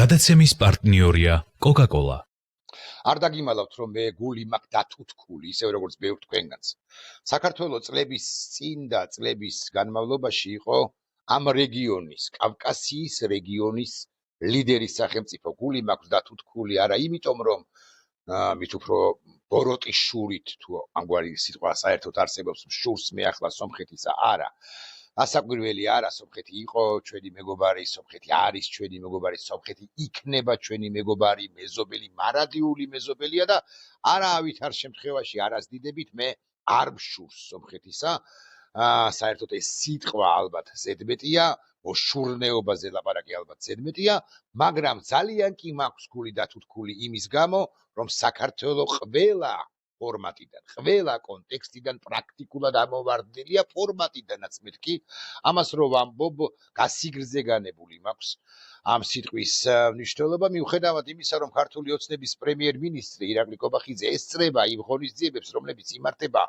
გადაცემის პარტნიორია Coca-Cola. არ დაგიმალავთ, რომ მე გული მაქვს დათუთქული, ისევ როგორც ბევრ თქვენგანს. საქართველოს წლების წინ და წლების განმავლობაში იყო ამ რეგიონის, კავკასიის რეგიონის ლიდერის სახელმწიფო. გული მაქვს დათუთქული არა იმიტომ, რომ მით უფრო ბოროტის შურით თუ ამგვარი სიტყვა საერთოდ არსებობს შურს მე ახლა სომხეთისა არა. ასაკვირველი არა, სომხეთი იყო ჩვენი მეგობარი, სომხეთი არის ჩვენი მეგობარი, სომხეთი იქნება ჩვენი მეგობარი, მეზობელი, მარადიული მეზობელია და არავითარ შემთხვევაში არასდიდებით მე არ მშურს სომხეთისა. საერთოდ ეს სიტყვა ალბათ ზედმეტია, მოშურნეობაზე ლაპარაკი ალბათ ზედმეტია, მაგრამ ძალიან კი მაქვს გული დათუთქული იმის გამო, რომ საქართველოს ყველა ფორმატიდან, ყველა კონტექსტიდან პრაქტიკულად ამოვარდნილია ფორმატიდანაც მეთქი, ამას რო ვამბობ, გასიგრძე განებული მაქვს ამ სიტყვის მნიშვნელობა მიუხედავად იმისა, რომ ქართული ოცნების პრემიერ-მინისტრი ირაკლი კობახიძე ესწრება იმ ღონისძიებებს, რომლებიც იმართება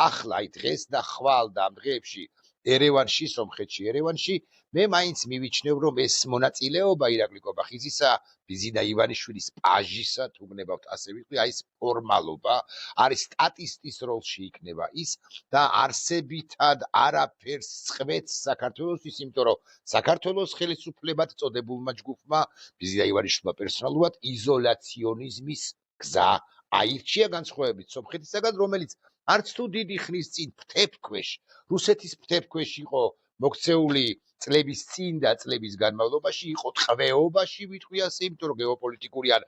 ახლა, აი დღეს და ხვალ და ამ დღეებში ერევანში, სომხეთში, ერევანში, მე მაინც მივიჩნევ, რომ ეს მონაწილეობა ირაკლი კობახიძისა, ბიზინა ივანიშვილის პაჟისა, თუ გნებავთ ასე ვიტყვი, აი ეს ფორმალობა არის სტატისტის როლში იქნება ის და არსებითად არაფერს წყვეტს საქართველოსთვის, იმიტომ რომ საქართველოს ხელისუფლებად წოდებულმა ჯგუფმა ბიზინა ივანიშვილმა პერსონალურად იზოლაციონიზმის გზა აირჩია განსხვავებით სომხეთისაგან, რომელიც არც თუ დიდი ხნის წინ ფრთებქვეშ, რუსეთის ფრთებქვეშ იყო მოქცეული წლების წინ და წლების განმავლობაში, იყო ტყვეობაში, ვიტყვი ასე, იმიტომ რომ გეოპოლიტიკური ან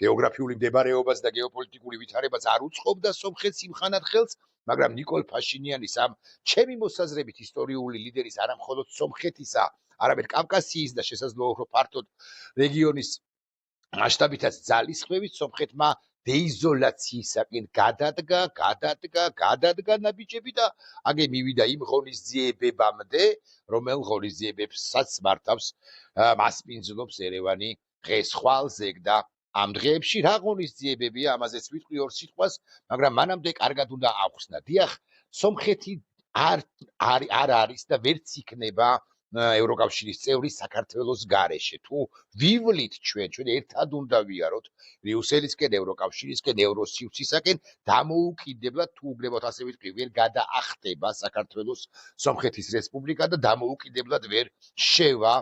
გეოგრაფიული მდებარეობას და გეოპოლიტიკური ვითარებას არ უწყობდა სომხეთს იმხანად ხელს, მაგრამ ნიკოლ ფაშინიანის ამ ჩემი მოსაზრებით ისტორიული ლიდერის არა მხოლოდ სომხეთისა, არამედ კავკასიის და შესაძლოა უფრო ფართოდ რეგიონის მასშტაბითაც ძალისხმევით სომხეთმა დეიზოლაციისაკენ გადადგა ნაბიჯები და აგე მივიდა იმ ღონისძიებებამდე, რომელ ღონისძიებებსაც მართავს მასპინძლობს ერევანი დღეს ხვალ ზეგდა ამ დღეებში რა ღონისძიებებია, ამაზეც ვიტყვი ორ სიტყვას, მაგრამ მანამდე კარგად უნდა ავხსნა. დიახ, სომხეთი არ არის და ვერც იქნება ევროკავშირის წევრი საქართველოს გარეშე. თუ ვივლით ჩვენ ერთად უნდა ვიაროთ ბრიუსელისკენ, ევროკავშირისკენ, ევროსივრცისაკენ, დამოუკიდებლად თუ უგნებავთ ასე ვიტყვი, ვერ გადაახტება საქართველოს სომხეთის რესპუბლიკა და დამოუკიდებლად ვერ შევა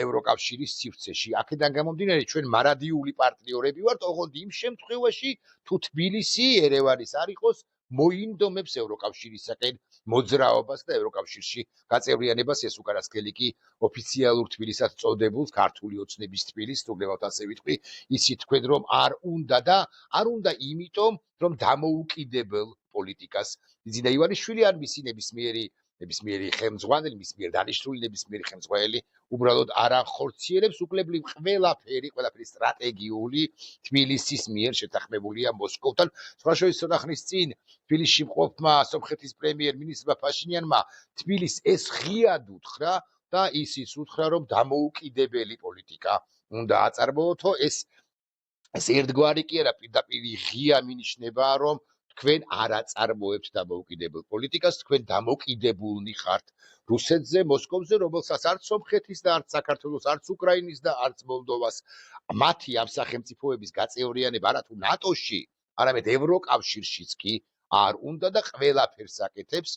ევროკავშირის სივრცეში. აქედან გამომდინარე, ჩვენ მარადიული პარტნიორები ვართ, ოღონდ იმ შემთხვევაში, თუ თბილისი ერევანის არ იყოს, მოინდომებს ევროკავშირისაკენ მოძრაობას და ევროკავშირში გაწევრიანებას, ეს უკანასკნელი კი ოფიციალურ თბილისად წოდებულ ქართული ოცნების თბილისს, თუ გნებავთ ასე ვიტყვი, ისი თქვენ რომ არ უნდა და არ უნდა იმიტომ, რომ დამოუკიდებელ პოლიტიკას ბიზინა ივანიშვილი ან მისი ნებისმიერი ხელმძღვანელი, მის მიერ დანიშნული ნებისმიერი ხელმძღვანელი უბრალოდ არ ახორციელებს, უკლებლივ ყველაფერი სტრატეგიული თბილისის მიერ შეთანხმებულია მოსკოვთან. სხვა შორის ცოტა ხნის წინ თბილისში მყოფმა სომხეთის პრემიერ-მინისტრმა ფაშინიანმა თბილისს ეს ღიად უთხრა და ისიც უთხრა, რომ დამოუკიდებელი პოლიტიკა უნდა აწარმოოთო. ეს ერთგვარი კი არა, პირდაპირ ღია მინიშნებაა, რომ თქვენ არ აწარმოებთ დამოუკიდებელ პოლიტიკას, თქვენ დამოკიდებულნი ხართ რუსეთზე, მოსკოვზე, რომელსაც არც სომხეთის და არც საქართველოს, არც უკრაინის და არც მოლდოვას მათი ამ სახელმწიფოების გაწევრიანება არა თუ ნატოში, არამედ ევროკავშირშიც კი არ უნდა და ყველაფერს აკეთებს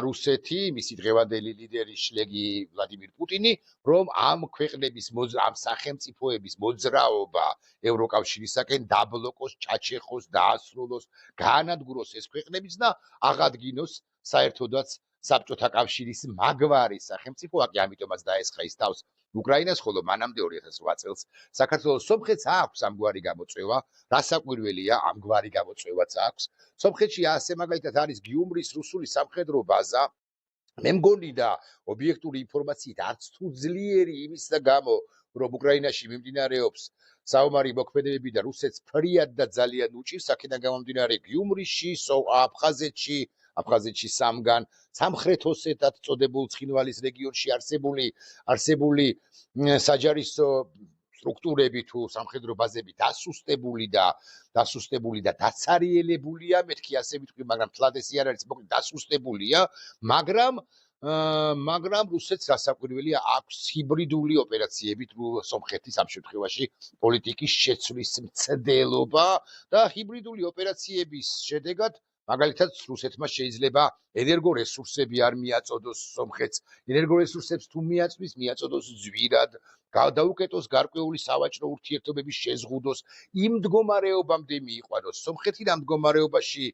რუსეთი, მისი დღევანდელი ლიდერი შლეგი ვლადიმირ პუტინი, რომ ამ ქვეყნების ამ სახელმწიფოების მოძრაობა ევროკავშირისაკენ დაბლოკოს, ჩაჩეხოს, დაასრულოს, გაანადგუროს ეს ქვეყნებიც და აღადგინოს საერთოდაც საბჭოთა კავშირის მაგვარი სახელმწიფო, ამიტომაც დაესხა ის თავს უკრაინას, ხოლო მანამდე 2008 წელს საქართველოს. სომხეთს აქვს ამგვარი გამოწვევა, რასაკვირველია, ამგვარი გამოწვევაც აქვს. სომხეთში ასე მაგალითად არის გიუმრის რუსული სამხედრო ბაზა. მე მგონი და ობიექტური ინფორმაციით არც თუ ძლიერი იმისა გამო, რომ უკრაინაში მიმდინარეობს საომარი მოქმედებები და რუსეთს ფრიად და ძალიან უჭირს, აქედან გამომდინარე გიუმრიში, აფხაზეთში სამგან, სამხრეთ ოსეთად წოდებულ ცხინვალის რეგიონში არსებული საჯარისო სტრუქტურები თუ სამხედრო ბაზები დასუსტებული და დაცარიელებულია, მეთქი ასე ვიტყვი, მაგრამ თლად ესე არ არის, მოკლედ დასუსტებულია, მაგრამ მაგრამ რუსეთს რასაკვირველია აქვს ჰიბრიდული ოპერაციებით სომხეთის ამ შემთხვევაში პოლიტიკის შეცვლის მცდელობა და ჰიბრიდული ოპერაციების შედეგად მაგალითად რუსეთმა შეიძლება ენერგორესურსები არ მიაწოდოს სომხეთს, ენერგორესურსებს თუ მიაწვის, მიაწოდოს ძვირად, გადაუკეტოს გარკვეული სავაჭრო ურთიერთობების შეზღუდოს, იმ მდგომარეობამდე მიიყვანოს. სომხეთი რა მდგომარეობაში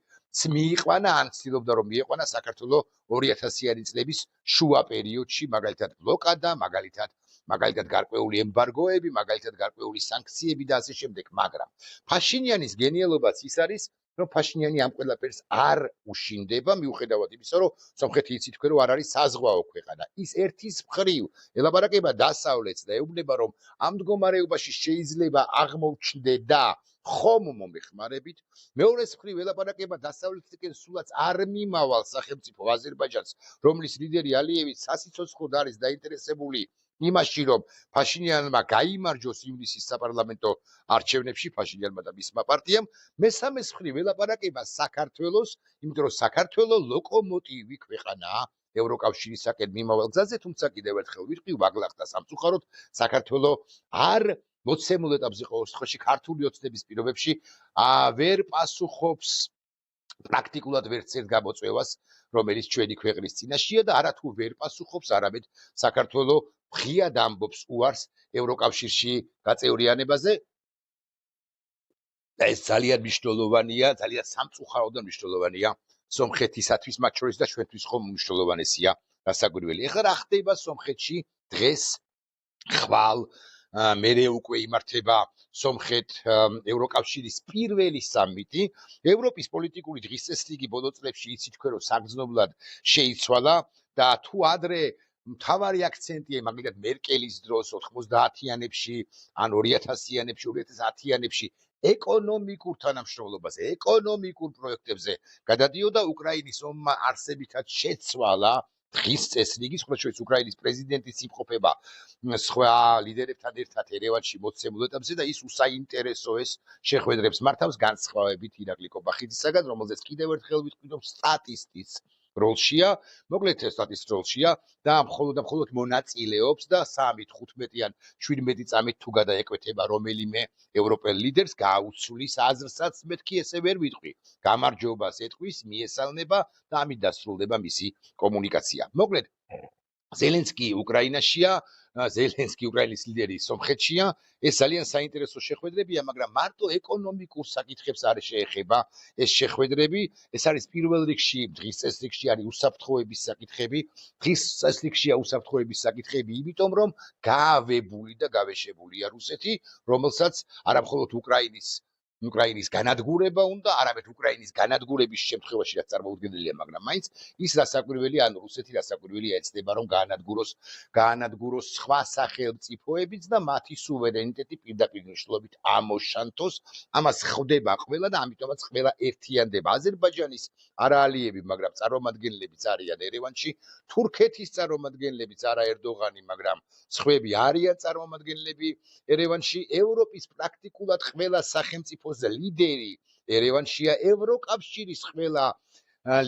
მიიყვანა, ან ცდილობდა რომ მიიყვანა საქართველოს 2000-იანი წლების შუა პერიოდში, მაგალითად ბლოკადა, მაგალითად გარკვეული ემბარგოები, მაგალითად გარკვეული სანქციები და ასე შემდეგ, მაგრამ ფაშინიანის გენიალობაც ის არის, რომ ფაშინიანი ამ ყველაფერს არ უშინდება, მიუხედავად იმისა, რომ სომხეთი იცით რომ არ არის საზღვაო ქვეყანა. ის ერთის მხრივ ელაპარაკება დასავლეთს და ეუბნება, რომ ამ მდგომარეობაში შეიძლება აღმოჩნდება ხომ მომეხმარებით, მეორეს მხრივ ელაპარაკება დასავლეთისკენ სულაც არ მიმავალ სახელმწიფო აზერბაიჯანს, რომლის ლიდერი ალიევი სასიცოცხლოდ არის დაინტერესებული იმაში, რომ ფაშინიანმა გაიმარჯვოს ივნისის საპარლამენტო არჩევნებში ფაშინიანმა და მისმა პარტიამ, მესამეს მხრივ ელაპარაკება საქართველოს, იმიტომ რომ საქართველო ლოკომოტივი ქვეყანაა ევროკავშირისაკენ მიმავალ გზაზე, თუმცა კიდევ ერთხელ ვიტყვი, ვაგლახთა სამწუხაროდ, საქართველო არ მოცემულ ეტაპზე ყოველ შემთხვევაში ქართული ოცნების პირობებში ვერ პასუხობს პრაქტიკულად ვერც ერთ გამოწვევას, რომელიც ჩვენი ქვეყნის წინაშეა და არათუ ვერ პასუხობს, არამედ საქართველო ღიად ამბობს უარს ევროკავშირში გაწევრიანებაზე. და ეს ძალიან მნიშვნელოვანია, ძალიან სამწუხაროდ და მნიშვნელოვანია სომხეთისათვის, მათ შორის და ჩვენთვის ხომ მნიშვნელოვანესია რასაკვირველი. ეხლა რა ხდება სომხეთში დღეს ხვალ მერე უკვე იმართება სომხეთ ევროკავშირის პირველი სამიტი. ევროპის პოლიტიკური დღესდღეობით ბოლო წლებში იცით თქვენ რომ საგრძნობლად შეიცვალა და თუ ადრე მთავარი აქცენტია მაგალითად მერკელის დროს 90-იანებში ან 2000-იანებში, 2010-იანებში ეკონომიკურ თანამშრომლობაზე, ეკონომიკურ პროექტებზე გადადიოდა უკრაინის ომმა არსებითად შეცვალა დღის წესრიგი, სხვა შორის უკრაინის პრეზიდენტის იმყოფება სხვა ლიდერებთან ერთად ერევანში მოცემულ ეტაპზე და ის უსაინტერესოეს შეხვედრებს მართავს განსხვავებით ირაკლი კობახიძისაგან, რომელზეც კიდევ ერთხელ ვიტყვი, რომ სტატისტის როლშია, მოკლედ სტატისტის როლშია და მხოლოდ მონაწილეობს და 3-15 ან 17 წამით თუ გადაეკვეთება რომელიმე ევროპელ ლიდერს გააუცვლის აზრსაც, მეთქი ესე ვერ ვიტყვი. გამარჯვებას ეთქვის, მიესალმება და ამით დასრულდება მისი კომუნიკაცია. მოკლედ ზელენსკი უკრაინაშია, ზელენსკი უკრაინის ლიდერი სომხეთშია, ეს ძალიან საინტერესო შეხვედრებია, მაგრამ მარტო ეკონომიკურ საკითხებს არ შეეხება ეს შეხვედრები, ეს არის პირველ რიგში, დღის წესრიგში არის უსაფრთხოების საკითხები, დღის წესრიგშია უსაფრთხოების საკითხები, იმიტომ რომ გაავებული და გავეშებულია რუსეთი, რომელსაც არამხოლოდ უკრაინის განადგურება უნდა, არამედ უკრაინის განადგურების შემთხვევაში რაც წარმოუდგენელია, მაგრამ მაინც ის რასაკვირველია, ანუ რუსეთი რასაკვირველია ეცდება რომ გაანადგუროს სხვა სახელმწიფოებიც და მათი სუვერენიტეტი პირდაპირ მნიშვნელობით ამოშანთოს. ამას ხვდება ყველა და ამიტომაც ყველა ერთიანდება. აზერბაიჯანის არა ალიევი, მაგრამ წარმომადგენლებიც არიან ერევანში, თურქეთის წარმომადგენლებიც არა ერდოღანი, მაგრამ სხვები არიან წარმომადგენლები ერევანში, ევროპის პრაქტიკულად ყველა სახელმწიფოს ლიდერი ერევანშია, ევროკავშირის ყველა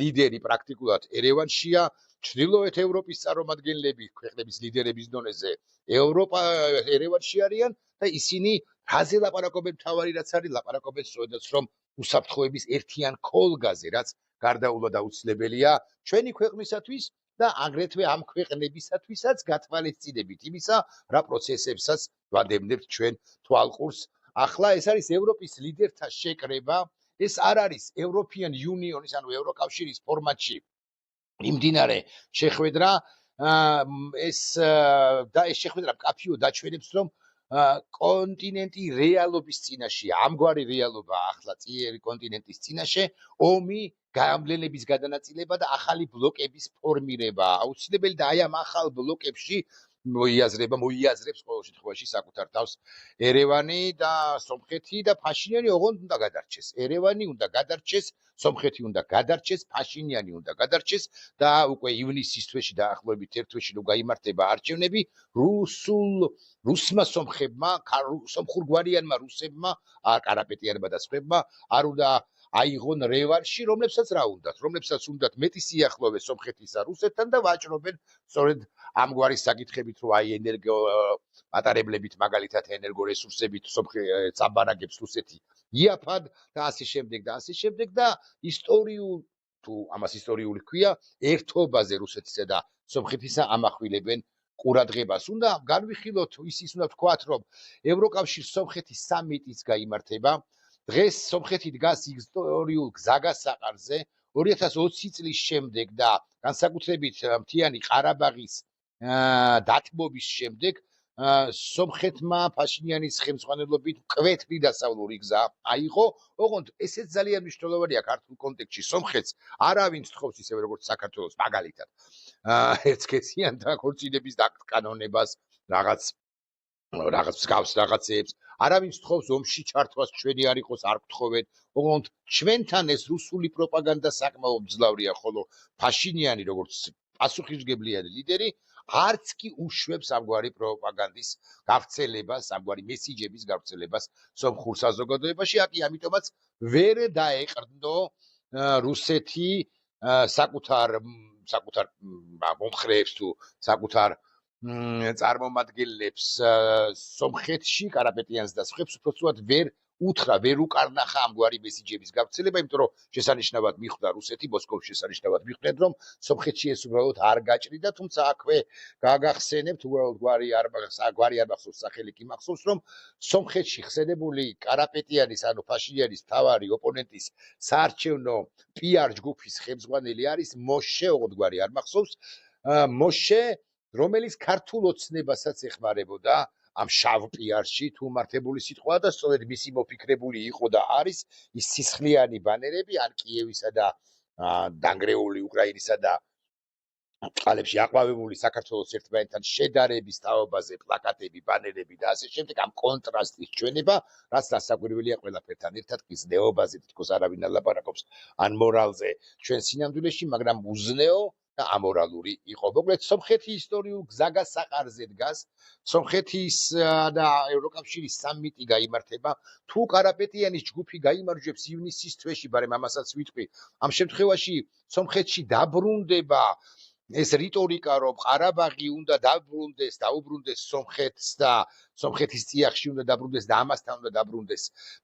ლიდერი პრაქტიკულად ერევანშია, ჩრდილოეთ ევროპის წარმომადგენლები ქვეყნების ლიდერების დონეზე ერევანში არიან და ისინი რაზე ლაპარაკობენ, თავარი რაც არის, ლაპარაკობენ სწორედაც რომ უსაფრთხოების ერთიან ქოლგაზე, რაც გარდაულად აუცილებელია ჩვენი ქვეყნისათვის და აგრეთვე ამ ქვეყნებისათვისაც გათვალისწინებით იმისა, რა პროცესებსაც ვადევნებთ ჩვენ თვალყურს. ახლა ეს არის ევროპის ლიდერთა შეკრება, ეს არ არის European Unionis, ანუ ევროკავშირის ფორმატში მიმდინარე შეხვედრა, ეს შეხვედრა მკაფიო დაჩვენებს, რომ კონტინენტი რეალობის წინაშეა, ამგვარი რეალობა ახლა წიერი კონტინენტის წინაშე, ომი, გავლენების გადანაწილება და ახალი ბლოკების ფორმირება აუცილებელი და აი ამ ახალ ბლოკებში მოიაზრებს ყოველ შემთხვევაში საკუთარ თავს ერევანი და სომხეთი და ფაშინიანი ოღონდ უნდა გადარჩეს. ერევანი უნდა გადარჩეს, სომხეთი უნდა გადარჩეს, ფაშინიანი უნდა გადარჩეს და უკვე ივნისის თვეში დაახლოებით ერთ თვეში რომ გაიმართება არჩევნები, რუსმა სომხებმა, სომხურგვარიანმა რუსებმა, კარაპეტიანმა და სხვებმა არ უნდა აიღონ რევანში, რომლებსაც რა უნდათ, რომლებსაც უნდათ მეტი სიახლოვე სომხეთისა რუსეთთან და ვაჭრობენ სწორედ ამგვარი საკითხებით, რომ აი ენერგო მატარებლებით, მაგალითად ენერგორესურსებით სომხეთს აბანაგებს რუსეთი იაფად და ასე შემდეგ და ისტორიულ თუ ამას ისტორიული ჰქვია, ერთობაზე რუსეთისა და სომხეთისა ამახვილებენ ყურადღებას. უნდა განვიხილოთ ის უნდა ვთქვათ, რომ ევროკავშირის სომხეთის სამიტიც გაიმართება. დღეს სომხეთი დგას ისტორიულ გზაგასაყარზე 2020 წლის შემდეგ და განსაკუთრებით მთიანი ყარაბაღის დათმობის შემდეგ სომხეთმა ფაშინიანის ხელმძღვანელობით მკვეთრი დასავლური გზა აიღო. ოღონდ ესეც ძალიან მნიშვნელოვანია ქართულ კონტექსტში. სომხეთს არავინ სთხოვს ისევე როგორც საქართველოს მაგალითად ერთკეციანთა ქორწინების დაკანონებას რაღაც მსგავს რაღაცეებს არავინ სთხოვს ომში ჩართვას ჩვენი არ იყოს არ გთხოვენ. ოღონდ ჩვენთან ეს რუსული პროპაგანდა საკმაოდ მძლავრია, ხოლო ფაშინიანი როგორც პასუხისმგებლიანი ლიდერი არც კი უშვებს ამგვარი პროპაგანდის გავრცელებას, ამგვარი მესიჯების გავრცელებას სომხურ საზოგადოებაში. ამიტომაც ვერ დაეყრდნო რუსეთი საკუთარ მომხრეებს თუ საკუთარ წარმომადგენლებს სომხეთში, კარაპეტიანს და სხვებს უბრალოდ ვერ უთხრა, ვერ უკარნახა ამგვარი მესიჯების გავრცელება, იმიტომ რომ შესანიშნავად მიხვდა რუსეთი, მოსკოვში შესანიშნავად მიხვდნენ, რომ სომხეთში ეს უბრალოდ არ გაჭრიდა, თუმცა აქვე გაგახსენებთ, უბრალოდ გვარი არ მახსოვს, სახელი კი მახსოვს, რომ სომხეთში ხსენებული კარაპეტიანის, ანუ ფაშინიანის მთავარი ოპონენტის საარჩევნო PR ჯგუფის ხელმძღვანელი არის მოშე, ოღონდ გვარი არ მახსოვს, მოშე, რომელიც ქართულ ოცნებასაც ეხმარებოდა ამ შავ PR-ში თუ მართებული სიტყვა და სწორედ მისი მოფიქრებული იყო და არის ის სისხლიანი ბანერები ან კიევისა და დანგრეული უკრაინისა და წყალებში აყვავებული საქართველოს ერთმანეთთან შედარების თაობაზე პლაკატები, ბანერები და ასე შემდეგ ამ კონტრასტის ჩვენება, რაც დასაკვირველია ყველაფერთან ერთად გიზნეობაზე თითქოს არავინ არ ლაპარაკობს ან მორალზე ჩვენ სინამდვილეში, მაგრამ უზნეო და ამორალური იყო. მოკლედ სომხეთი ისტორიულ გზაგასაყარზე დგას. სომხეთის და ევროკავშირის სამიტი გაიმართება. თუ კარაპეტიანის ჯგუფი გაიმარჯვებს ივნისის თვეში, ბარემ ამასაც ვიტყვი, ამ შემთხვევაში სომხეთში დაბრუნდება ეს რიტორიკა, რომ ყარაბაღი უნდა დაუბრუნდეს სომხეთს და სომხეთის წიაღში უნდა დაბრუნდეს და ამასთან უნდა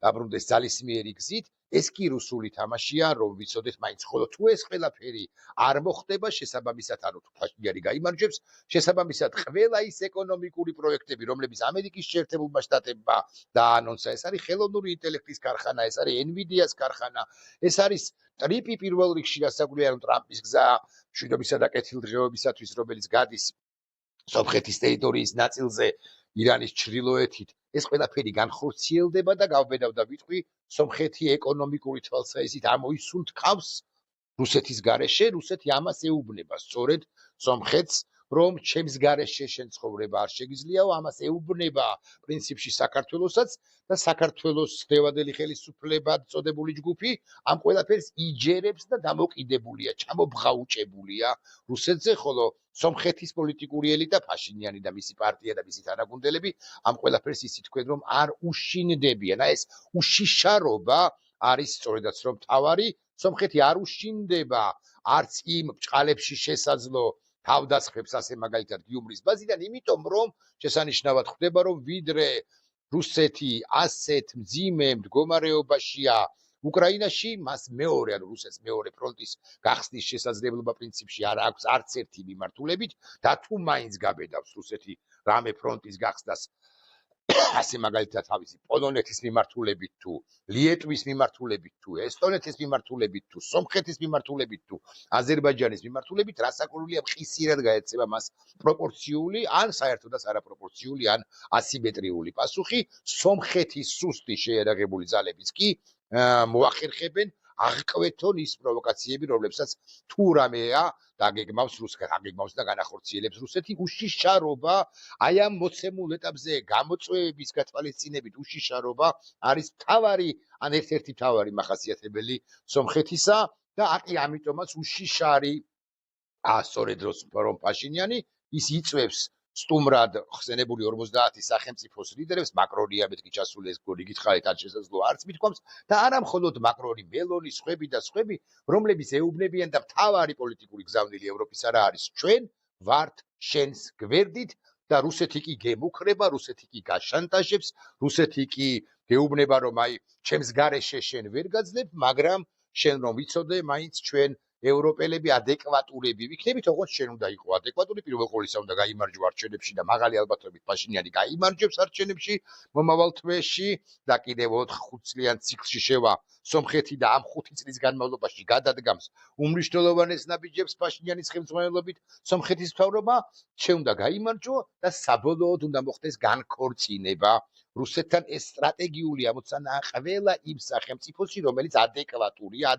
დაბრუნდეს ძალისმიერი გზით. ეს კი რუსული თამაშია, რომ ვიცოდეთ მაინც, ხოლო თუ ეს ყველაფერი არ მოხდება, შესაბამისად, ანუ თუ ფაშინიანი გაიმარჯვებს, შესაბამისად ყველა ის ეკონომიკური პროექტები, რომლებიც ამერიკის შეერთებულმა შტატებმა დაანონსა, ეს არის ხელოვნური ინტელექტის ქარხანა, ეს არის NVIDIA-ს ქარხანა, ეს არის ტრიპი პირველ რიგში გასაგულია, რომ ტრამპის გზა მშვიდობისა და კეთილდღეობისათვის, რომელიც გადის სომხეთის ტერიტორიის ნაწილზე ირანის ჩრდილოეთით, ეს ყველაფერი განხორციელდება და გავბედავ და ვიტყვი, სომხეთი ეკონომიკური თვალსაზრისით ამოისუნთქავს რუსეთის გარეშე, რუსეთი ამას ეუბნება სწორედ სომხეთს, რომ ჩემს გარეშე შენ ცხოვრება არ შეგიძლიაო, ამას ეუბნება პრინციპში საქართველოსაც და საქართველოს დევადელი ხელისუფლებად წოდებული ჯგუფი ამ ყველაფერს იჯერებს და დამოკიდებულია, ჩამობღაუჭებულია რუსეთზე, ხოლო სომხეთის პოლიტიკური ელიტა, ფაშინიანი და მისი პარტია და მისი თანაგუნდელები ამ ყველაფერს ისე თქვენ, რომ არ უშინდებიან. ეს უშიშარობა არის სწორედაც რომ თავარი სომხეთი არ უშინდება არც იმ ბჭყალებში შესაძლო თავდასხმებს, ასე მაგალითად გიუმრის ბაზიდან, იმიტომ რომ შესანიშნავად ხვდება, რომ ვიდრე რუსეთი ასეთ მძიმე მდგომარეობაშია უკრაინაში, მას მეორე, ანუ რუსეთს მეორე ფრონტის გახსნის შესაძლებლობა პრინციპში არ აქვს არც ერთი მიმართულებით და თუ მაინც გაბედავს რუსეთი რამე ფრონტის გახსნას, ასე მაგალითად თავისი პოლონეთის მიმართულებით თუ ლიეტვის მიმართულებით თუ ესტონეთის მიმართულებით თუ სომხეთის მიმართულებით თუ აზერბაიჯანის მიმართულებით, რასაკვირველია მყისიერად გაეცემა მას პროპორციული ან საერთოდაც არაპროპორციული ან ასიმეტრიული პასუხი. სომხეთის სუსტი შეიარაღებული ძალებიც კი მოახერხებენ აღკვეთონ ის პროვოკაციები, რომლებსაც თუ რამეა დაგეგმავს რუსეთი და განახორციელებს რუსეთი. უშიშარობა აი ამ მოცემულ ეტაპზე გამოწვევების გათვალისწინებით უშიშარობა არის მთავარი ან ერთ-ერთი მთავარი მახასიათებელი სომხეთისა და აკი ამიტომაც უშიშარი სწორედ რომ ფაშინიანი ის იწვევს სტუმრად ხსენებული 50 სახელმწიფოს ლიდერებს, მაკრონია მეთქი ჩასული ეს გონი გითხარით, არ შესაძლოა არც მithქვამს და არა მხოლოდ მაკრონი, მელონი, სხვები და სხვები, რომლებიც ეუბნებიან და მთავარი პოლიტიკური გზავნილი ევროპისა რა არის, ჩვენ ვართ შენს გვერდით და რუსეთი კი გემუქრება, რუსეთი კი გაშანტაჟებს, რუსეთი კი გეუბნება რომ აი ჩემს გარეშე შენ ვერ გაძლებ, მაგრამ შენ რომ ვიცოდე, მაინც ჩვენ ევროპელები ადეკვატურები ვიქნებით, ოღონდ შენ უნდა იყო ადეკვატური, პირველ ყოვლისა უნდა გაიმარჯვა არჩევნებში და მაღალი ალბათობით პაშინიანი გაიმარჯვებს არჩევნებში მომავალ თვეში და კიდევ 4-5 წლიან ციკლში შევა სომხეთი და ამ 5 წლის განმავლობაში გადადგამს უმნიშვნელოვანეს ნაბიჯებს პაშინიანის ხელმძღვანელობით სომხეთის მთავრობა, შენ უნდა გაიმარჯვო და საბოლოოდ უნდა მოხდეს განქორწინება რუსეთთან. ეს სტრატეგიული ამოცანაა ყველა იმ სახელმწიფოში, რომელიც ადეკვატურია,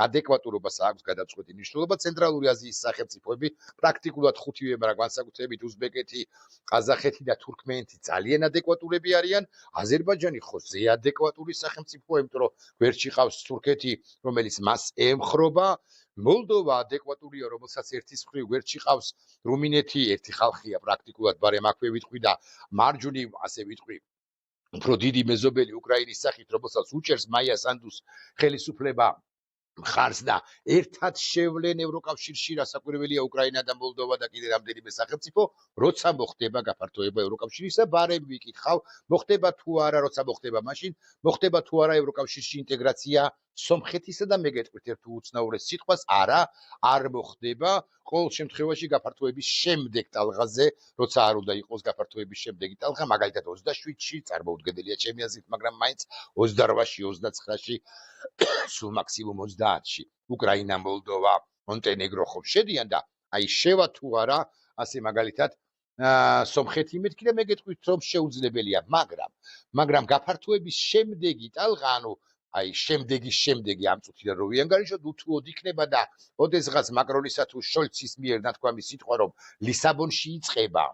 ადეკვატურობას აქვს გადაწყვეტი მნიშვნელობა. ცენტრალური აზიის სახელმწიფოები პრაქტიკულად 5-ვე, მაგრამ განსაკუთრებით უზბეკეთი, ყაზახეთი და თურქმენეთი ძალიან ადეკვატურები არიან. აზერბაიჯანი ხო ზე ადეკვატური სახელმწიფოა, იმიტომ რომ გვერდში ყავს თურქეთი, რომელიც მას ემხრობა. მოლდოვა ადეკვატურია, რომელსაც ერთის მხრივ გვერდში ყავს რუმინეთი, ერთი ხალხია პრაქტიკულად, მაგრამ აქვე ვიტყვი და მარჯვნივ ასე ვიტყვი უფრო დიდი მეზობელი უკრაინის სახით, რომელსაც უჭერს მაია სანდუს ხელისუფლება მხარს და ერთად შევლენ ევროკავშირში, რასაკვირველია უკრაინა და მოლდოვა და კიდე რამდენიმე სახელმწიფო, როცა მოხდება გაფართოება ევროკავშირისა, ბარემ ვიკითხავ, მოხდება თუ არა, როცა მოხდება მაშინ, მოხდება თუ არა ევროკავშირში ინტეგრაცია სომხეთისა და მე გეტყვით ერთ უცნაურეს სიტყვას, არა, არ მოხდება. ყოველ შემთხვევაში გაფართოების შემდეგ ტალღაზე, როცა არ უნდა იყოს გაფართოების შემდეგი ტალღა, მაგალითად 27-ში, წარმოუდგენელია ჩემი აზრით, მაგრამ მაინც 28-ში, 29-ში, სულ მაქსიმუმ 30-ში უკრაინა, მოლდოვა, მონტენეგრო ხომ შედიან და აი შევა თუ არა, ასე მაგალითად სომხეთი მეთქი და მე გეტყვით რომ შეუძლებელია, მაგრამ გაფართოების შემდეგი ტალღა, ანუ აი შემდეგი ამ წუთიდან რო ვიანგარიშოთ, უთუოდ იქნება და ოდესღაც მაკრონისა თუ შოლცის მიერ ნათქვამის სიტყვა რომ ლისაბონში იწყება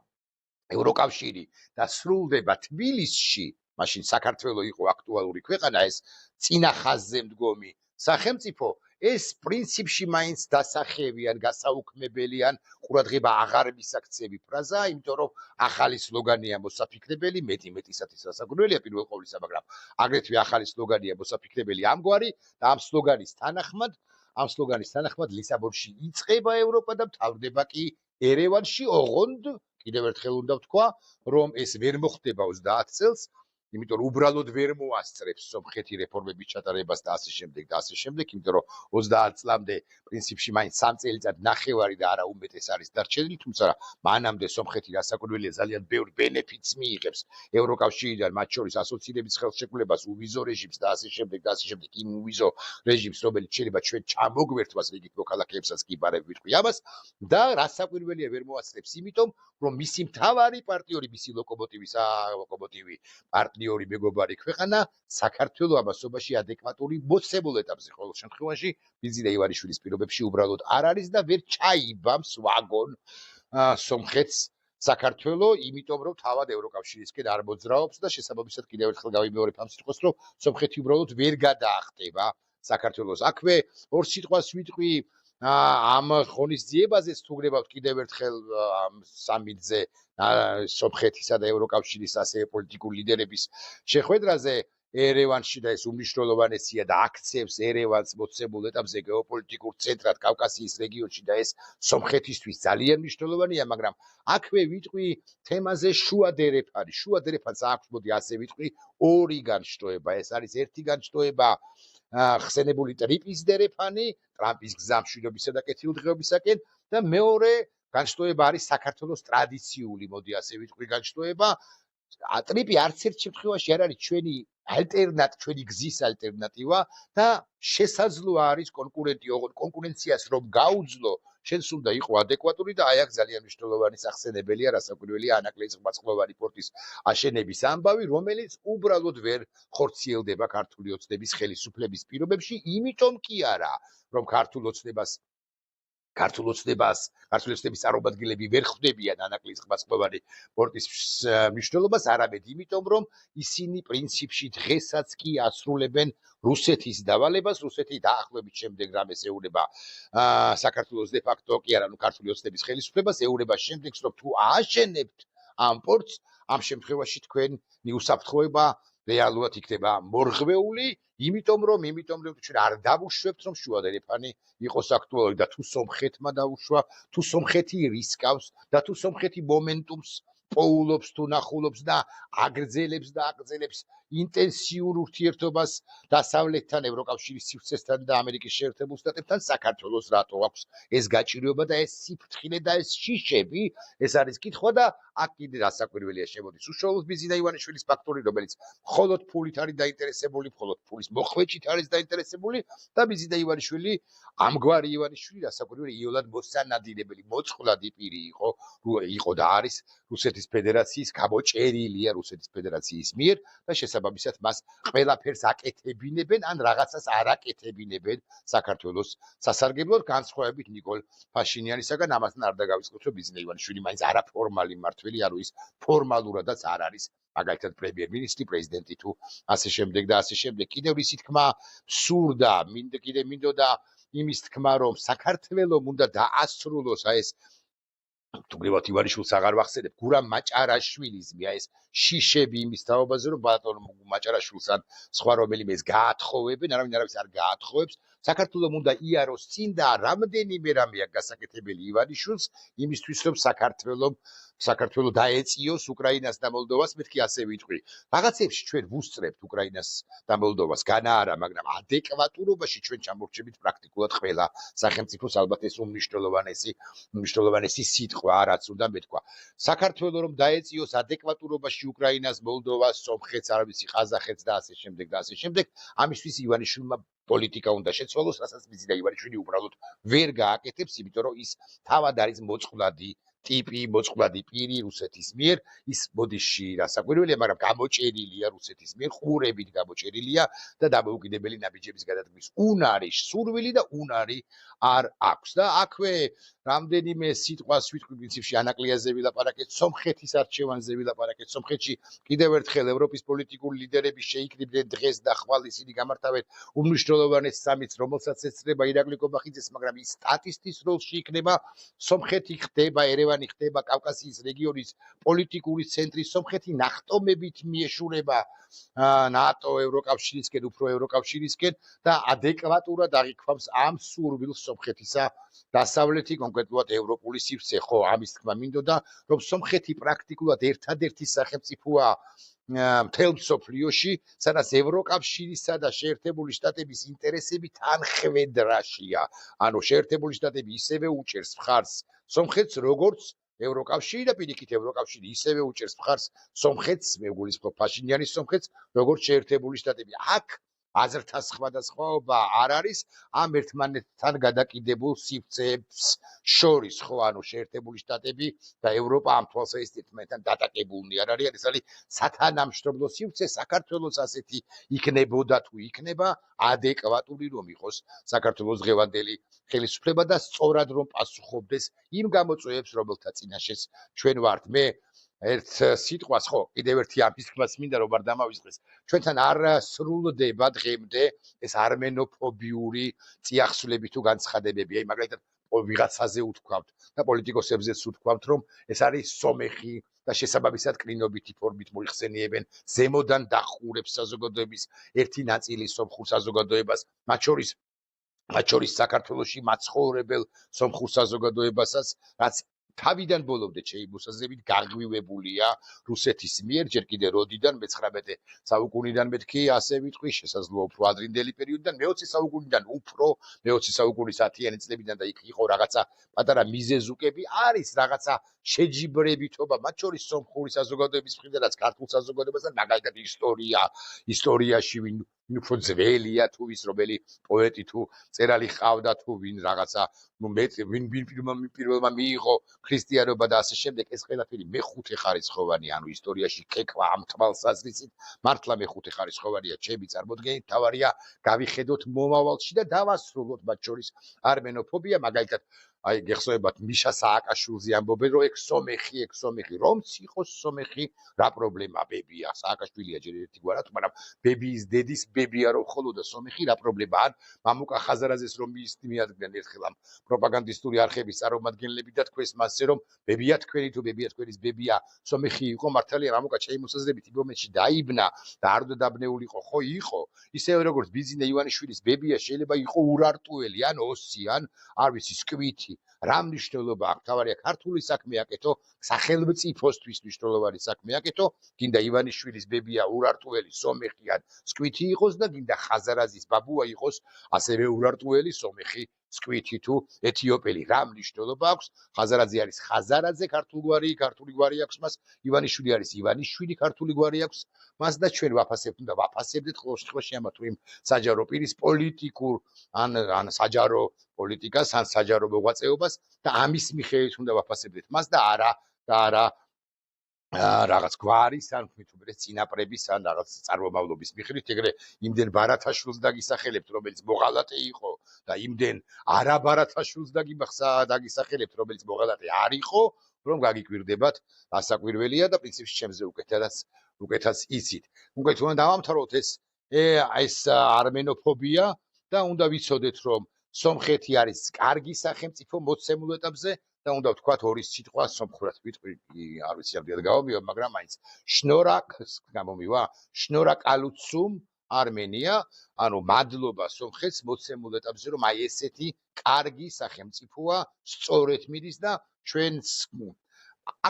ევროკავშირი და სრულდება თბილისში, მაშინ საქართველო იყო აქტუალური ქვეყანა, ეს წინა ხაზზე მდგომი სახელმწიფო, ეს პრინციპში მაინც დასახევიან, გასაუქმებელიან, ყურადღება აღარ მისაქცევი ფრაზაა, იმიტომ რომ ახალი სლოგანია მოსაფიქრებელი, მეტისად ის რასაკვირველია პირველ ყოვლისა, მაგრამ აგრეთვე ახალი სლოგანია მოსაფიქრებელი ამგვარი და ამ სლოგანის თანახმად ლისაბონში იწყება ევროპა და მთავრდება კი ერევანში, ოღონდ კიდევ ერთხელ უნდა ვთქვა, რომ ეს ვერ მოხდება 30 წელს, იმიტომ რომ უბრალოდ ვერ მოასწრებს სომხეთი რეფორმების ჩატარებას და ასე შემდეგ, იმიტომ რომ 30 წლამდე პრინციპში მაინც 3 წელიწად ნახევარი და არა უმეტეს არის დარჩენილი, თუმცა მანამდე სომხეთი რასაკვირველია ძალიან ბევრ ბენეფიტს მიიღებს ევროკავშირიდან, მათ შორის ასოცირების ხელშეკრულებას, უვიზო რეჟიმს და ასე შემდეგ, იმ უვიზო რეჟიმს, რომელიც შეიძლება ჩვენ ჩამოგვერთვას რიგით მოქალაქეებსაც კი ბარებ ვიტყვი ამას და რასაკვირველია ვერ მოასწრებს, იმიტომ რომ მისი მთავარი პარტნიორი, მისი ლოკომოტივი პარტნიორი მეგობარი ქვეყანა საქართველო ამასობაში ადეკვატური მოცემულ ეტაპზე ყოველ შემთხვევაში ბიზნე ივანიშვილის პირობებში უბრალოდ არ არის და ვერ ჩაიბამს ვაგონ სომხეთს საქართველო, იმიტომ რომ თავად ევროკავშირისკენ არ მოძრაობს და შესაბამისად კიდევ ერთხელ გავიმეორებ ამ სიტყვას, რომ სომხეთი უბრალოდ ვერ გადაახტება საქართველოს. აქვე ორ სიტყვას ვიტყვი ამ ღონისძიებაზე თუ გნებავთ კიდევ ერთხელ ამ სამიტზე სომხეთისა და ევროკავშირის ასევე პოლიტიკური ლიდერების შეხვედრაზე ერევანში და ეს უმნიშვნელოვანესია და აქცევს ერევანს მოცემულ ეტაპზე გეოპოლიტიკურ ცენტრად კავკასიის რეგიონში და ეს სომხეთისთვის ძალიან მნიშვნელოვანია, მაგრამ აქვე ვიტყვი თემაზე შუა დერეფანს აქვს, მოდი ასე ვიტყვი, ორი განშტოება. ეს არის ერთი განშტოება ხსენებული ტრიპის დერეფანი, ტრამპის გზა მშვიდობისა და კეთილდღეობისაკენ და მეორე განშტოება არის საქართველოს ტრადიციული, მოდი ასე ვიტყვი, განშტოება. ტრიპი არც ერთ შემთხვევაში არ არის ჩვენი გზის ალტერნატივა და შესაძლოა არის კონკურენტი, ოღონდ კონკურენციას რომ გაუძლო, შენს უნდა იყო ადეკვატური და აი აქ ძალიან მნიშვნელოვანი სახსენებელია, რასაკვირველია ანაკლიის წყალმცხოვარი პორტის აშენების ამბავი, რომელიც უბრალოდ ვერ ხორციელდება ქართული ოცნების ხელისუფლების პირობებში, იმიტომ კი არა, რომ ქართულ ოცნებას ქართულ ოცნების წარმომადგენლები ვერ ხვდებიან ანაკლიის ყბასყოვანი პორტის მნიშვნელობას, არამედ იმიტომ, რომ ისინი პრინციპში დღესაც კი ასრულებენ რუსეთის დავალებას, რუსეთი დაახლოებით შემდეგ რამეს ეუბნება საქართველოს დე ფაქტო კი არა, ქართული ოცნების ხელისუფლებას ეუბნება შემდეგ, რომ თუ ააშენებთ ამ პორტს, ამ შემთხვევაში თქვენი უსაფრთხოება რეალურად იქნება მორღვეული, იმიტომ რომ ჩვენ არ დავუშვებთ, რომ შუა დერეფანი იყოს აქტუალური და თუ სომხეთმა დაუშვა, თუ სომხეთი რისკავს და თუ სომხეთი მომენტუმს პოულობს თუ ნახულობს და აგრძელებს ინტენსიურ ურთიერთობას დასავლეთთან, ევროკავშირის სივრცესთან და ამერიკის შეერთებულ შტატებთან, საქართველოს რატო აქვს ეს გაჭირვება და ეს სიფრთხილე და ეს შიშები, ეს არის კითხვა და აქ კიდე დასაკვირველია შემოდის უშუალოდ ბიზინა ივანიშვილის ფაქტორი, რომელიც მხოლოდ ფულით არის დაინტერესებული, მხოლოდ ფულის მოხვეჭით არის დაინტერესებული და ბიზინა ივანიშვილი, ამგვარი ივანიშვილი დასაკვირველი იოლად მოსანადირებელი, მოწყვლადი პირი იყო და არის რუსეთის ფედერაციის გამოჭერილია რუსეთის ფედერაციის მიერ და შესაბამისად მას ყველაფერს აკეთებინებენ ან რაღაცას არ აკეთებინებენ საქართველოს სასარგებლოდ, განსხვავებით ნიკოლ ფაშინიანისაგან, ამასთან არ დაგავიწყოთ, რომ ბიზინა ივანიშვილი მაინც არაფორმალი მმართველი არ ის ფორმალურადაც არ არის, მაგალითად პრემიერ-მინისტრი, პრეზიდენტი თუ ასე შემდეგ და ასე შემდეგ. კიდევ ისი თქმა სურდა, მინდოდა იმის თქმა, რომ საქართველოს უნდა დაასრულოს ეს თუგრივად ივანიშვილს აღარ ვახსენებ, გურამ მაჭარაშვილის ეს შიშები იმის თაობაზე, რომ ბატონ მაჭარაშვილს ან სხვა რომელიმეს გაათხოვებენ, არავის არ გაათხოვებს, საქართველოს უნდა იაროს წინ და რამდენიმე რამე აქვს გასაკეთებელი ივანიშვილს, იმისთვის რომ საქართველოს დაეწიოს უკრაინას და მოლდოვას, მეთქი ასე ვიტყვი. რაღაცებში ჩვენ ვუსწრებთ უკრაინას და მოლდოვას, განა არა, მაგრამ ადეკვატურობაში ჩვენ ჩამორჩებით პრაქტიკულად ყველა სახელმწიფოს, ალბათ ეს უმნიშვნელოვანესი სიტყვა რაც უნდა მეთქვა. საქართველოს რომ დაეწიოს ადეკვატურობაში უკრაინას, მოლდოვას, სომხეთს, არ ვიცი, ყაზახეთს და ასე შემდეგ, ამისთვის ივანიშვილმა პოლიტიკა უნდა შეცვალოს, რასაც ბიზინა ივანიშვილი უბრალოდ ვერ გააკეთებს, იმიტომ რომ ის თავად არის მოწყვლადი ტიპი, მოწყვლადი პირი რუსეთის მიერ, ის ბოდიში რასაკვირველია, მაგრამ გამოჭერილია რუსეთის მიერ, ყურებით გამოჭერილია და დამოუკიდებელი ნაბიჯების გადადგმის უნარი, სურვილი და უნარი არ აქვს. და აქვე რამდენიმე სიტყვას ვიტყვი პრინციპში ანაკლიაზე ვილაპარაკეთ, სომხეთის არჩევანზე ვილაპარაკეთ. სომხეთში კიდევ ერთხელ ევროპის პოლიტიკური ლიდერები შეიკრიბნენ დღეს და ხვალ ისინი გამართავენ უმნიშვნელოვანეს სამიტს, რომელსაც ეცდება ირაკლი კობახიძეს, მაგრამ ის სტატისტის როლში იქნება. სომხეთი ხდება, ერევანი ხდება კავკასიის რეგიონის პოლიტიკური ცენტრი, სომხეთი ნახტომებით მიეშურება ნატო ევროკავშირისკენ, უფრო ევროკავშირისკენ და ადეკვატურად აღიქვამს ამ სურვილს სომხეთისა დასავლეთი, კონკრეტულად ევროპული სივრცე. ხო, ამის თქმა მინდოდა, რომ სომხეთი პრაქტიკულად ერთადერთი სახელმწიფოა მთელ მსოფლიოში, სადაც ევროკავშირისა და შეერთებული შტატების ინტერესები თანხმედრაშია. ანუ შეერთებული შტატები ისევე უჭერს მხარს სომხეთს, როგორც ევროკავშირი და პირიქით ევროკავშირი ისევე უჭერს მხარს სომხეთს, მეგულისხმობ ფაშინიანის სომხეთს, როგორც შეერთებული შტატები. აქ აზრთა სხვადასხვაობა არ არის ამ ერთმანეთთან გადაკიდებულ სივრცეებს შორის, ხო, ანუ შეერთებული შტატები და ევროპა ამ თვალსაზრისით ერთმანეთთან დატაკებულნი არ არიან, ეს არის სათანამშრომლო სივრცე. საქართველოს ასეთი იქნებოდა თუ იქნება ადეკვატური რომ იყოს საქართველოს დღევანდელი ხელისუფლება და სწორად რომ პასუხობდეს იმ გამოწვევებს, რომელთა წინაშეც ჩვენ ვართ. მე ერთ სიტყვას, ხო, კიდევ ერთი ამის თქმაც მინდა რომ არ დამავიწყდეს. ჩვენთან არ სრულდება დღემდე ეს არმენოფობიური წიაღსვლები თუ განცხადებები. აი, მაგალითად, ვიღაცაზე უთქვამთ და პოლიტიკოსებზეც უთქვამთ, რომ ეს არის სომეხი და შესაბამისად კლინობითი ფორმით მოიხსენიებენ ზემოდან დახურებს საზოგადოების ერთი ნაწილი სომხურ საზოგადოებას, მათ შორის საქართველოში მაცხოვრებელ სომხურ საზოგადოებასაც, რაც თავიდან ბოლომდე შეიბუსაზებით გაღვივებულია რუსეთის მიერ, ჯერ კიდე როდიდან მე-19 საუკუნიდან მეთქი ასე ვიტყვი, შესაძლოა უფრო ადრინდელი პერიოდიდან, მე-20 საუკუნიდან უფრო, მე-20 საუკუნის 10-იანი წლებიდან და იქ იყო რაღაცა პატარა მიზეზუკები, არის რაღაცა შეჯიბრებითობა, მათ შორის სომხური საზოგადოების მხრიდანაც ქართულ საზოგადოებასთან, მაგალითად ისტორიაში ვინ უფრო ძველია თუ ის რომელი პოეტი თუ წერალი ყავდა თუ ვინ რაღაცა ვინ პირველმა მიიღო ქრისტიანობა და ასე შემდეგ, ეს ყველაფერი მეხუთე ხარისხოვანი, ანუ ისტორიაში კეკვა ამ თვალსაზრისით მართლა მეხუთე ხარისხოვანია. ჩემი წარმოდგენით თავარია გავიხედოთ მომავალში და დავასრულოთ მათ შორის არმენოფობია, მაგალითად აი გეხსოვებათ მიშა სააკაშვილზე ამბობენ რომ ეგ სომეხი რომც იყოს სომეხი რა პრობლემა ბებია სააკაშვილია ჯერ ერთი გვარად მაგრამ ბებიის დედის ბებია რომ ხოლო და სომეხი რა პრობლემა ან მამუკა ხაზარაძეს რომ მიადგნენ ერთხელ ამ პროპაგანდისტური არხების წარმომადგენლები და თქვეს მასზე რომ ბებია თქვენი თუ ბებია თქვენის ბებია სომეხი იყო მართალია მამუკა შემოსაზრებით იმ მომენტში დაიბნა და არ უნდა დაბნეულიყო ხო იყო ისევე როგორც ბიზნე ივანიშვილის ბებია შეიძლება იყო ურარტუელი ან ოსი ან არ ვიცი სკვითი რა მნიშვნელობა აქვს თავარია ქართული საქმე აკეთო სახელმწიფოსთვის მნიშვნელოვანი საქმე აკეთო გინდა ივანიშვილის ბებია ურარტუელი სომეხი ან სკვითი იყოს და გინდა ხაზარაძის ბაბუა იყოს ასევე ურარტუელი სომეხი სკვითი თუ ეთიოპელი რა მნიშვნელობა აქვს ხაზარაძე არის ხაზარაძე ქართული გვარი აქვს მას ივანიშვილი არის ივანიშვილი ქართული გვარი აქვს მას და ჩვენ ვაფასებთ უნდა ვაფასებდეთ ყოველ შემთხვევაში ამა თუ იმ საჯარო პირის პოლიტიკურ ან საჯარო პოლიტიკას ან საჯარო მოღვაწეობას და ამის მიხედვით უნდა ვაფასებდეთ მას და არა რაღაც გვარის ან თვითონ წინაპრების ან რაღაც წარმომავლობის მიხედვით ეგრე იმდენ ბარათაშვილს დაგისახელებთ რომელიც მოღალატე იყო და იმდენ არა ბარათაშვილს დაგისახელებთ რომელიც მოღალატე არ იყო რომ გაგიკვირდებათ ასაკვირველია და პრინციპში ჩემზე უკეთაც იცით უკვე თუ უნდა დავამთავროთ ეს არმენოფობია და უნდა ვიცოდეთ რომ სომხეთი არის კარგი სახელმწიფო მოცემულ ეტაპზე და უნდა ვთქვათ ორი სიტყვა სომხურად ვიტყვი არ ვიცი რამდენად გავამბობ მაგრამ მაინც შნორა კალუცუმ არმენია ანუ მადლობა სომხეთს მოცემულ ეტაპზე რომ აი ესეთი კარგი სახელმწიფოა სწორედ მიდის და ჩვენც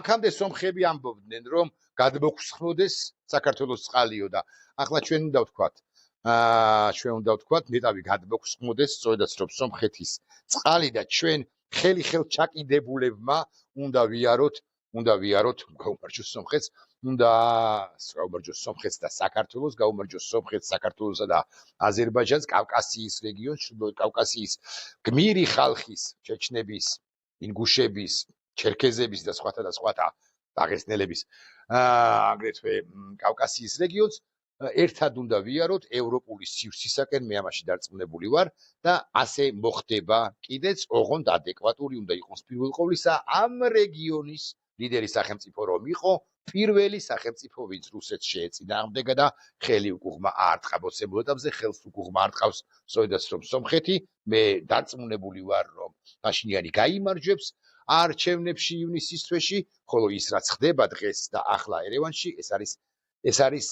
აქამდე სომხები ამბობდნენ რომ გადმოგხსნოდეს საქართველოს წყალიო და ახლა ჩვენ უნდა ვთქვათ ნეტავი გადმოგხსნოდეს სწორედაც რომ სომხეთის წყალი და ჩვენ ხელი ჩაკიდებულებმა უნდა ვიაროთ გაუმარჯოს სომხეთს უნდა გაუმარჯოს სომხეთს და საქართველოს გაუმარჯოს სომხეთს საქართველოსა და აზერბაიჯანს კავკასიის რეგიონს ჩრდილოეთ კავკასიის გმირი ხალხის ჩეჩნების ინგუშების ჩერქეზების და სხვათა დაღესტნელების აგრეთვე კავკასიის რეგიონს ერთად უნდა ვიაროთ ევროპული სივრცისაკენ მე ამაში დარწმუნებული ვარ და ასე მოხდება კიდეც ოღონდ ადეკვატური უნდა იყოს პირველ ყოვლისა ამ რეგიონის ლიდერი სახელმწიფო რომ იყო პირველი სახელმწიფო ვინც რუსეთს შეეწინააღმდეგა და ხელი უკუღმა აარტყა მოცემულ ეტაპზე ხელს უკუღმა არტყავს სწორედაც რომ სომხეთი მე დარწმუნებული ვარ რომ პაშინიანი გაიმარჯვებს არჩევნებში ივნისის თვეში ხოლო ის რაც ხდება დღეს და ახლა ერევანში ეს არის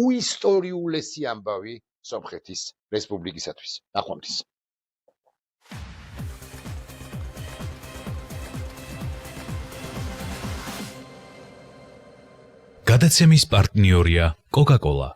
უისტორიულესი ამბავი სომხეთის რესპუბლიკისათვის. ნახვამდის. გადაცემის პარტნიორია კოკა-კოლა.